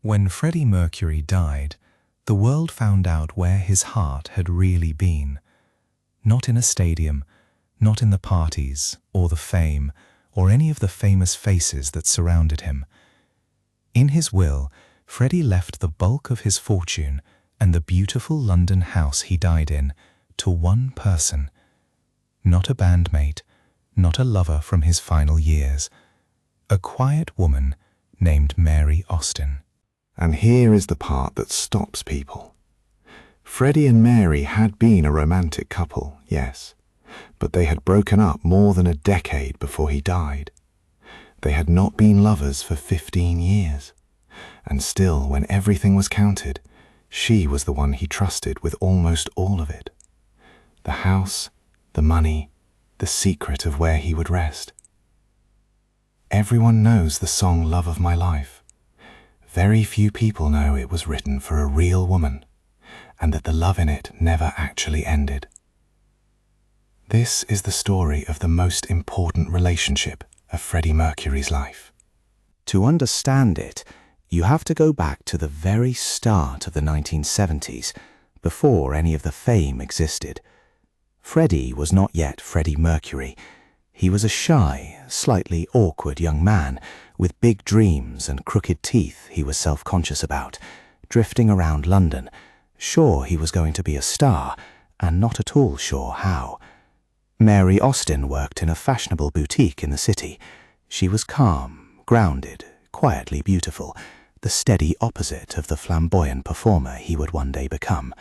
When Freddie Mercury died, the world found out where his heart had really been. Not in a stadium, not in the parties, or the fame, or any of the famous faces that surrounded him. In his will, Freddie left the bulk of his fortune and the beautiful London house he died in to one person. Not a bandmate, not a lover from his final years. A quiet woman named Mary Austin. And here is the part that stops people. Freddie and Mary had been a romantic couple, yes, but they had broken up more than a decade before he died. They had not been lovers for 15 years, and still, when everything was counted, she was the one he trusted with almost all of it. The house, the money, the secret of where he would rest. Everyone knows the song Love of My Life. Very few people know it was written for a real woman, and that the love in it never actually ended. This is the story of the most important relationship of Freddie Mercury's life. To understand it, you have to go back to the very start of the 1970s, before any of the fame existed. Freddie was not yet Freddie Mercury. He was a shy, slightly awkward young man with big dreams and crooked teeth he was self-conscious about, drifting around London, sure he was going to be a star, and not at all sure how. Mary Austin worked in a fashionable boutique in the city. She was calm, grounded, quietly beautiful, the steady opposite of the flamboyant performer he would one day become.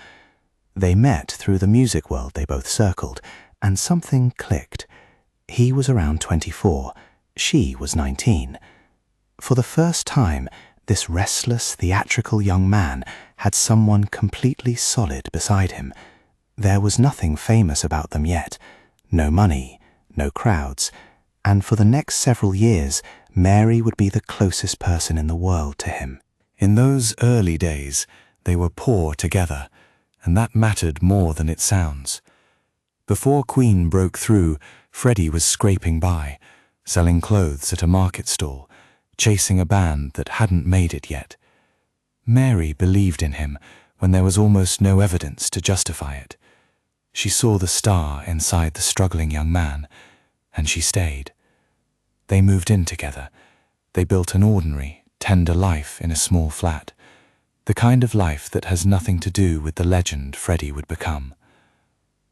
They met through the music world they both circled, and something clicked. He was around 24, she was 19. For the first time, this restless, theatrical young man had someone completely solid beside him. There was nothing famous about them yet, no money, no crowds, and for the next several years, Mary would be the closest person in the world to him. In those early days, they were poor together, and that mattered more than it sounds. Before Queen broke through, Freddie was scraping by, selling clothes at a market stall, chasing a band that hadn't made it yet. Mary believed in him when there was almost no evidence to justify it. She saw the star inside the struggling young man, and she stayed. They moved in together. They built an ordinary, tender life in a small flat, the kind of life that has nothing to do with the legend Freddie would become.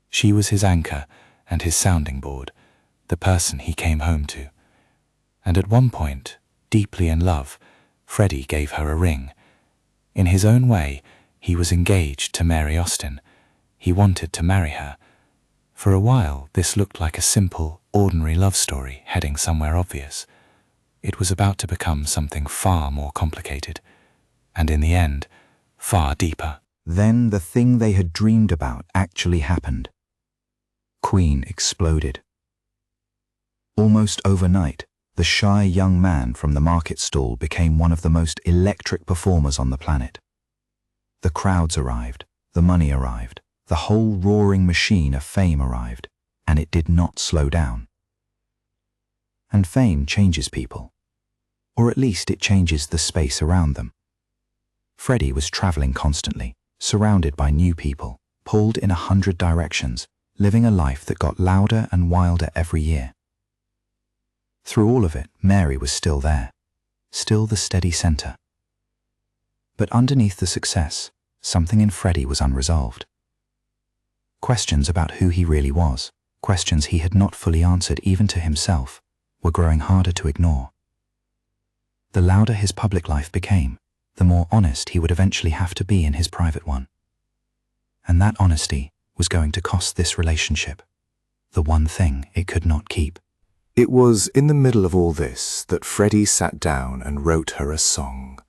She was his anchor and his sounding board, the person he came home to. And at one point, deeply in love, Freddie gave her a ring. In his own way, he was engaged to Mary Austin. He wanted to marry her. For a while, this looked like a simple, ordinary love story heading somewhere obvious. It was about to become something far more complicated, and in the end, far deeper. Then the thing they had dreamed about actually happened. Queen exploded. Almost overnight, the shy young man from the market stall became one of the most electric performers on the planet. The crowds arrived, the money arrived, the whole roaring machine of fame arrived, and it did not slow down. And fame changes people, or at least it changes the space around them. Freddie was traveling constantly, surrounded by new people, pulled in 100 directions, living a life that got louder and wilder every year. Through all of it, Mary was still there, still the steady center. But underneath the success, something in Freddie was unresolved. Questions about who he really was, questions he had not fully answered even to himself, were growing harder to ignore. The louder his public life became, the more honest he would eventually have to be in his private one. And that honesty was going to cost this relationship, the one thing it could not keep. It was in the middle of all this that Freddie sat down and wrote her a song.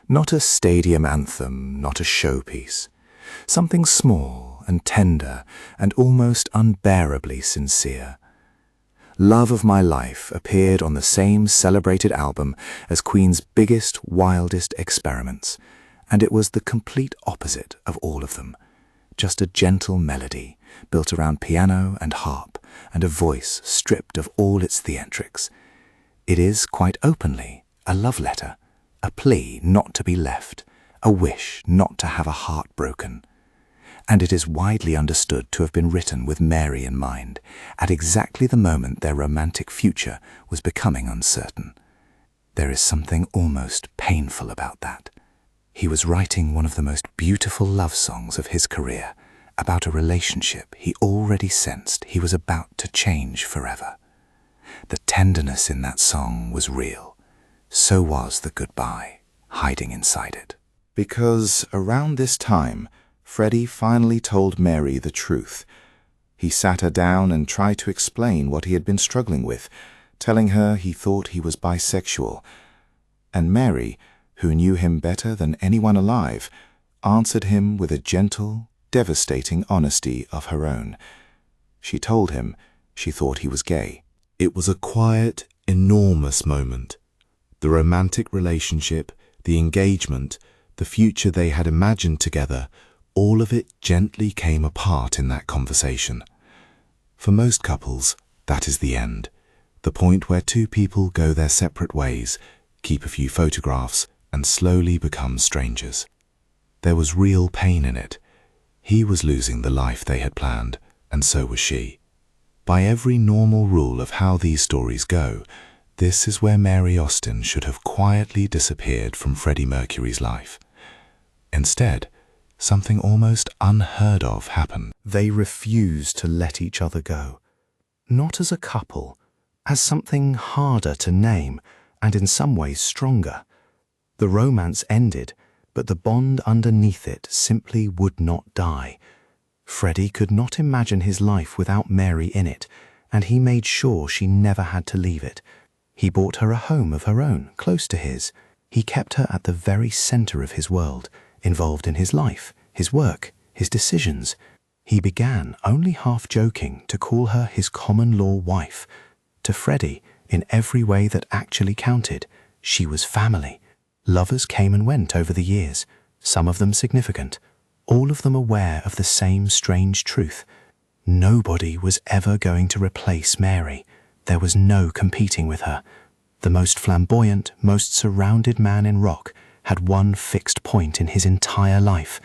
Not a stadium anthem, not a showpiece. Something small and tender and almost unbearably sincere. Love of My Life appeared on the same celebrated album as Queen's biggest, wildest experiments, and it was the complete opposite of all of them. Just a gentle melody built around piano and harp, and a voice stripped of all its theatrics. It is, quite openly, a love letter, a plea not to be left, a wish not to have a heart broken. And it is widely understood to have been written with Mary in mind, at exactly the moment their romantic future was becoming uncertain. There is something almost painful about that. He was writing one of the most beautiful love songs of his career, about a relationship he already sensed he was about to change forever. The tenderness in that song was real. So was the goodbye hiding inside it. Because around this time, Freddie finally told Mary the truth. He sat her down and tried to explain what he had been struggling with, telling her he thought he was bisexual. And Mary, who knew him better than anyone alive, answered him with a gentle, devastating honesty of her own. She told him she thought he was gay. It was a quiet, enormous moment. The romantic relationship, the engagement, the future they had imagined together, all of it gently came apart in that conversation. For most couples, that is the end, the point where two people go their separate ways, keep a few photographs, and slowly become strangers. There was real pain in it. He was losing the life they had planned, and so was she. By every normal rule of how these stories go, this is where Mary Austin should have quietly disappeared from Freddie Mercury's life. Instead, something almost unheard of happened. They refused to let each other go. Not as a couple, as something harder to name and in some ways stronger. The romance ended, but the bond underneath it simply would not die. Freddie could not imagine his life without Mary in it, and he made sure she never had to leave it. He bought her a home of her own, close to his. He kept her at the very center of his world, involved in his life, his work, his decisions. He began, only half joking, to call her his common-law wife. To Freddie, in every way that actually counted, she was family. Lovers came and went over the years, some of them significant, all of them aware of the same strange truth. Nobody was ever going to replace Mary. There was no competing with her. The most flamboyant, most surrounded man in rock had one fixed point in his entire life,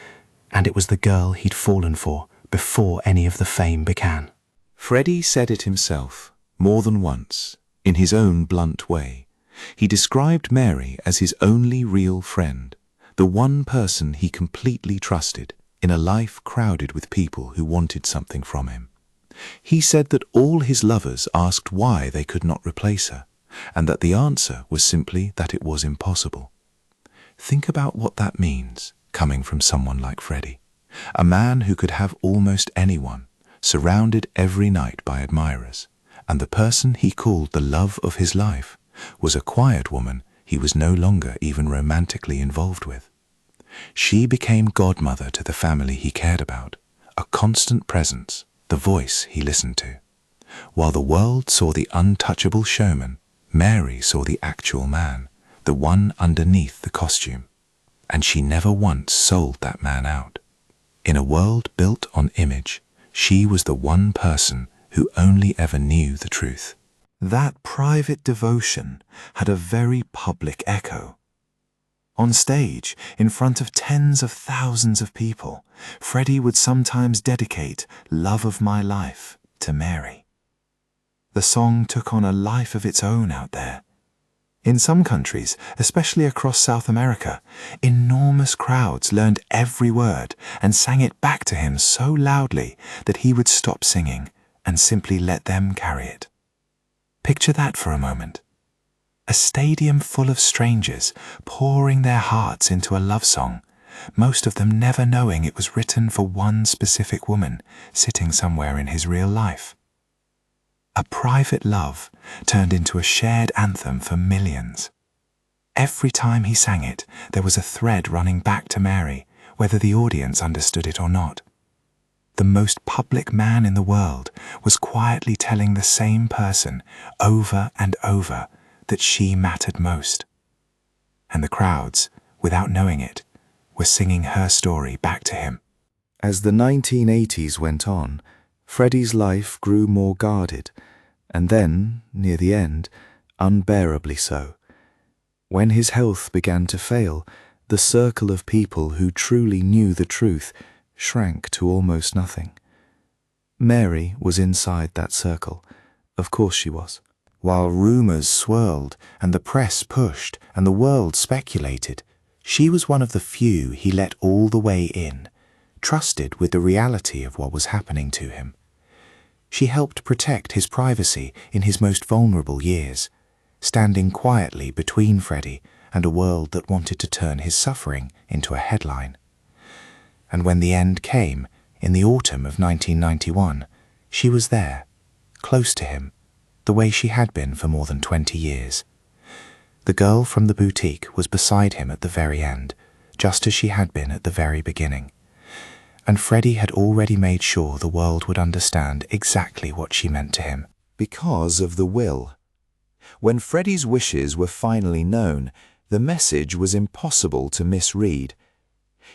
and it was the girl he'd fallen for before any of the fame began. Freddie said it himself, more than once, in his own blunt way. He described Mary as his only real friend, the one person he completely trusted in a life crowded with people who wanted something from him. He said that all his lovers asked why they could not replace her, and that the answer was simply that it was impossible. Think about what that means, coming from someone like Freddie, a man who could have almost anyone, surrounded every night by admirers, and the person he called the love of his life was a quiet woman he was no longer even romantically involved with. She became godmother to the family he cared about, a constant presence, the voice he listened to. While the world saw the untouchable showman, Mary saw the actual man, the one underneath the costume. And she never once sold that man out. In a world built on image, she was the one person who only ever knew the truth. That private devotion had a very public echo. On stage, in front of tens of thousands of people, Freddie would sometimes dedicate "Love of My Life" to Mary. The song took on a life of its own out there. In some countries, especially across South America, enormous crowds learned every word and sang it back to him so loudly that he would stop singing and simply let them carry it. Picture that for a moment. A stadium full of strangers pouring their hearts into a love song, most of them never knowing it was written for one specific woman sitting somewhere in his real life. A private love turned into a shared anthem for millions. Every time he sang it, there was a thread running back to Mary, whether the audience understood it or not. The most public man in the world was quietly telling the same person over and over that she mattered most. And the crowds, without knowing it, were singing her story back to him. As the 1980s went on, Freddie's life grew more guarded, and then, near the end, unbearably so. When his health began to fail, the circle of people who truly knew the truth shrank to almost nothing. Mary was inside that circle. Of course she was. While rumours swirled and the press pushed and the world speculated, she was one of the few he let all the way in, trusted with the reality of what was happening to him. She helped protect his privacy in his most vulnerable years, standing quietly between Freddie and a world that wanted to turn his suffering into a headline. And when the end came, in the autumn of 1991, she was there, close to him, the way she had been for more than 20 years. The girl from the boutique was beside him at the very end, just as she had been at the very beginning. And Freddie had already made sure the world would understand exactly what she meant to him. Because of the will. When Freddie's wishes were finally known, the message was impossible to misread.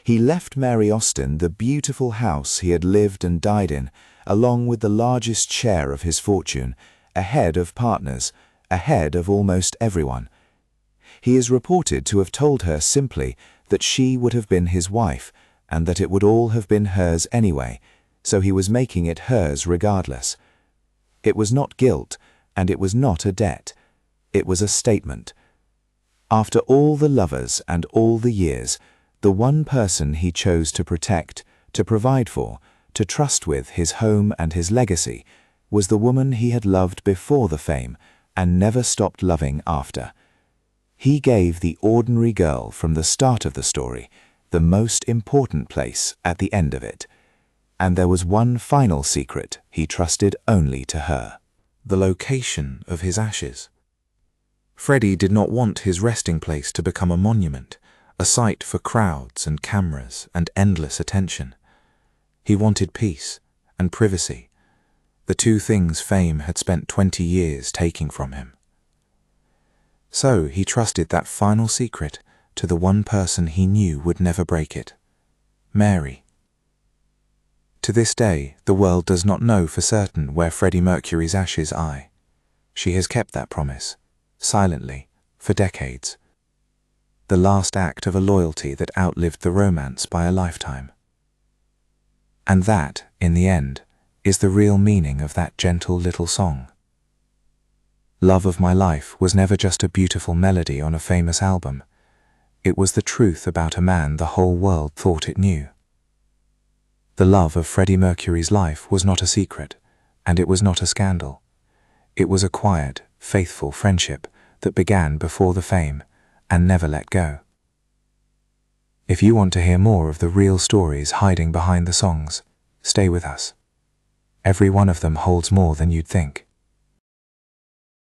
He left Mary Austen the beautiful house he had lived and died in, along with the largest share of his fortune, ahead of partners, ahead of almost everyone. He is reported to have told her simply that she would have been his wife, and that it would all have been hers anyway, so he was making it hers regardless. It was not guilt, and it was not a debt. It was a statement. After all the lovers and all the years, the one person he chose to protect, to provide for, to trust with his home and his legacy, was the woman he had loved before the fame and never stopped loving after. He gave the ordinary girl from the start of the story the most important place at the end of it. And there was one final secret he trusted only to her: the location of his ashes. Freddie did not want his resting place to become a monument, a site for crowds and cameras and endless attention. He wanted peace and privacy, the two things fame had spent 20 years taking from him. So he trusted that final secret to the one person he knew would never break it: Mary. To this day, the world does not know for certain where Freddie Mercury's ashes lie. She has kept that promise, silently, for decades. The last act of a loyalty that outlived the romance by a lifetime. And that, in the end, is the real meaning of that gentle little song. Love of My Life was never just a beautiful melody on a famous album. It was the truth about a man the whole world thought it knew. The love of Freddie Mercury's life was not a secret, and it was not a scandal. It was a quiet, faithful friendship that began before the fame and never let go. If you want to hear more of the real stories hiding behind the songs, stay with us. Every one of them holds more than you'd think.